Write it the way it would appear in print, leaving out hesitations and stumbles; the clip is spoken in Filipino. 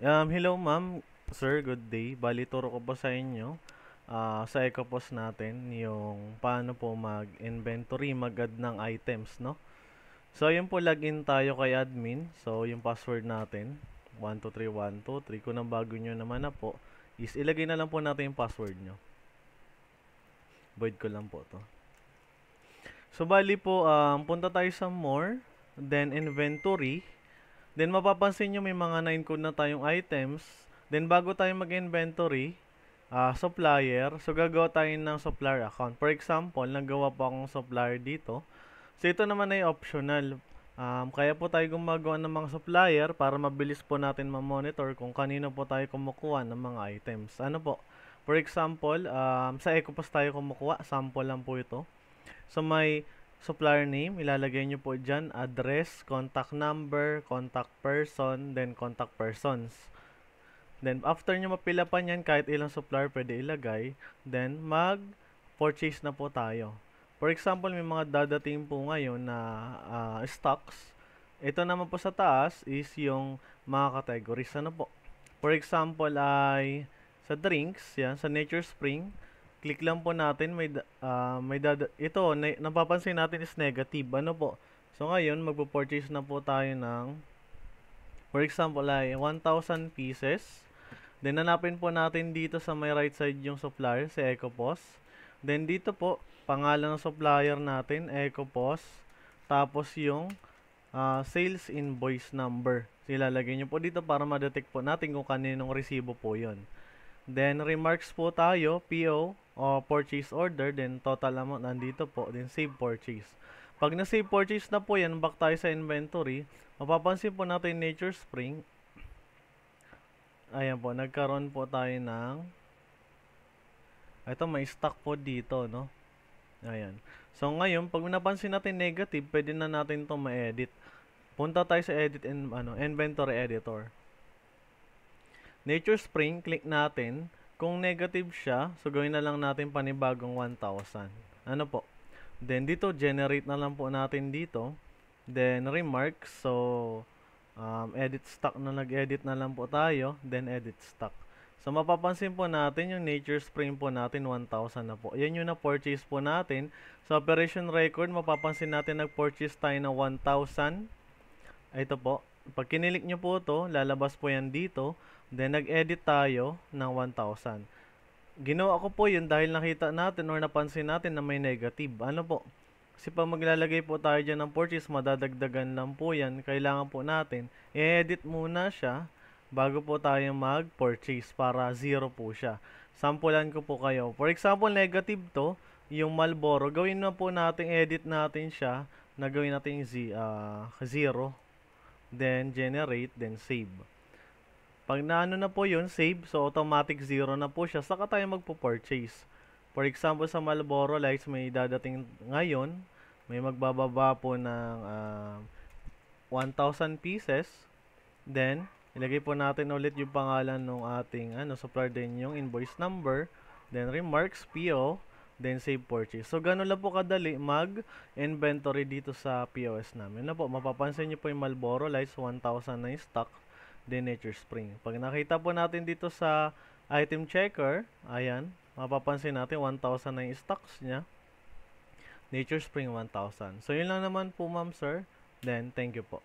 Hello ma'am, sir, good day. Bali, turo ko po sa inyo sa EcoPost natin yung paano po mag-inventory, mag-add ng items, no? So, yun po, login tayo kay admin. So, yung password natin, 123123. Kung nang bago nyo naman na po, is ilagay na lang po natin yung password nyo. Void ko lang po to. So, bali po, punta tayo sa more, then inventory. Then mapapansin nyo may mga na-encode na tayong items. Then bago tayo mag-inventory, supplier, so gagawa tayo ng supplier account. For example, nagawa po akong supplier dito. So ito naman ay optional. Kaya po tayo gumagawa ng mga supplier para mabilis po natin ma-monitor kung kanino po tayo kumukuha ng mga items. Ano po? For example, sa EcoPost tayo kumukuha. Sample lang po ito. So may supplier name, ilalagay nyo po dyan, address, contact number, contact person, then contact persons. Then after nyo mapilapan yan, kahit ilang supplier pwede ilagay, then mag-purchase na po tayo. For example, may mga dadating po ngayon na stocks. Ito naman po sa taas is yung mga categories. Ano po? For example ay sa drinks, yan, sa Nature Spring, click lang po natin, ito, napapansin natin is negative. Ano po? So ngayon, magpo-purchase na po tayo ng, for example ay 1,000 pieces. Then hanapin po natin dito sa may right side yung supplier, si EcoPost. Then dito po, pangalan ng supplier natin, EcoPost. Tapos yung sales invoice number. So, ilalagay nyo po dito para ma-detect po natin kung kaninong resibo po yon. Then remarks po tayo, PO o purchase order, then total amount nandito po, then save purchase. Pag na-save purchase na po yan, back tayo sa inventory, mapapansin po natin Nature Spring. Ayan po, nagkaroon po tayo ng, ito may stock po dito, no? Ayan. So ngayon, pag napansin natin negative, pwede na natin ito ma-edit. Punta tayo sa edit and inventory editor. Nature Spring, click natin. Kung negative siya, so gawin na lang natin panibagong 1,000. Ano po? Then dito, generate na lang po natin dito. Then remarks, so edit stock na nag-edit na lang po tayo. Then edit stock. So mapapansin po natin yung Nature Spring po natin 1,000 na po. Yan yung na-purchase po natin. Sa operation record, mapapansin natin nag-purchase tayo ng 1,000. Ito po. Pag kinilik nyo po to, lalabas po yan dito. Then nag-edit tayo ng 1,000. Ginawa ko po yun dahil nakita natin or napansin natin na may negative. Ano po? Kasi pag maglalagay po tayo dyan ng purchase, madadagdagan lang po yan. Kailangan po natin i-edit muna siya bago po tayo mag-purchase para zero po siya. Sampulan ko po kayo. For example, negative to, yung Marlboro. Gawin na po natin, edit natin siya na gawin natin zero. Then generate, then save. Pag naano na po yun, save, so automatic zero na po siya, saka tayo magpo-purchase. For example, sa Marlboro Lights, may dadating ngayon, may magbababa po ng 1,000 pieces. Then, ilagay po natin ulit yung pangalan ng ating supplier, din yung invoice number, then remarks, PO, then save purchase. So, ganun lang po kadali mag-inventory dito sa POS namin. Na po, mapapansin nyo po yung Marlboro Lights, 1,000 na yung stock. Then Nature Spring. Pag nakita po natin dito sa item checker, ayan, mapapansin natin 1,000 na yung stocks niya. Nature Spring 1,000. So yun lang naman po ma'am sir. Then thank you po.